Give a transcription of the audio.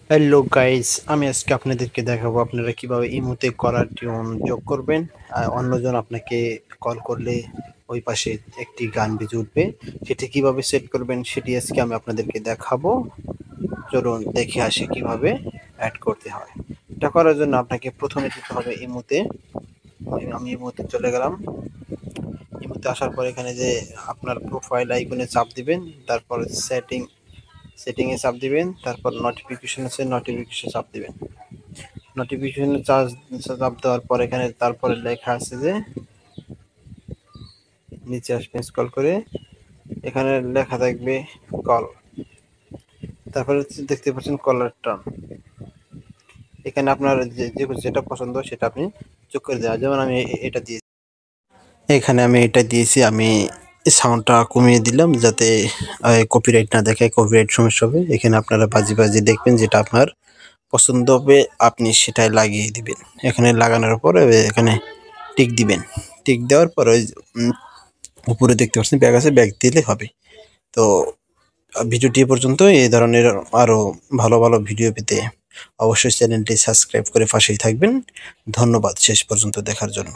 Hello guys, আমি আজকে আপনাদেরকে দেখাবো আপনারা কিভাবে ইমোতে কলার টিউন যোগ করবেন। অন্যজন আপনাকে কল করলে ওই পাশে একটি গান বেজে উঠবে। সেটি কিভাবে সেট করবেন সেটি আজকে আমি আপনাদেরকে দেখাবো। চলুন দেখে আসি কিভাবে অ্যাড করতে হয়। এটা করার জন্য আপনাকে প্রথমে যেতে হবে ইমোতে। আমি ইমোতে চলে গেলাম। ইমোতে আসার পর এখানে যে আপনার প্রোফাইল আইকনে চাপ দিবেন, তারপর সেটিংয়ে চাপ দিবেন, তারপর নোটিফিকেশন আছে নোটিফিকেশন চাপ দিবেন। নোটিফিকেশনে চাপ দেওয়ার পর এখানে তারপরে লেখা আছে যে নিচে আসবেন স্ক্রল করে, এখানে লেখা থাকবে কল, তারপরে দেখতে পাচ্ছেন কলার টার্ন। এখানে আপনার যেটা পছন্দ সেটা আপনি যোগ করে দেওয়া, যেমন আমি এটা দিয়েছি। এখানে আমি এটা দিয়েছি, আমি সাউন্ডটা কমিয়ে দিলাম যাতে কপিরাইট না দেখায়, কপিরাইট সমস্যা হবে। এখানে আপনারা বাজি বাজি দেখবেন যেটা আপনার পছন্দ হবে আপনি সেটাই লাগিয়ে দিবেন। এখানে লাগানোর পরে এখানে টিক দিবেন। টিক দেওয়ার পর ওই উপরে দেখতে পাচ্ছেন ব্যাগ আছে, ব্যাগ দিলে হবে। তো ভিডিওটি এ পর্যন্ত। এই ধরনের আরো ভালো ভালো ভিডিও পেতে অবশ্যই চ্যানেলটি সাবস্ক্রাইব করে পাশেই থাকবেন। ধন্যবাদ শেষ পর্যন্ত দেখার জন্য।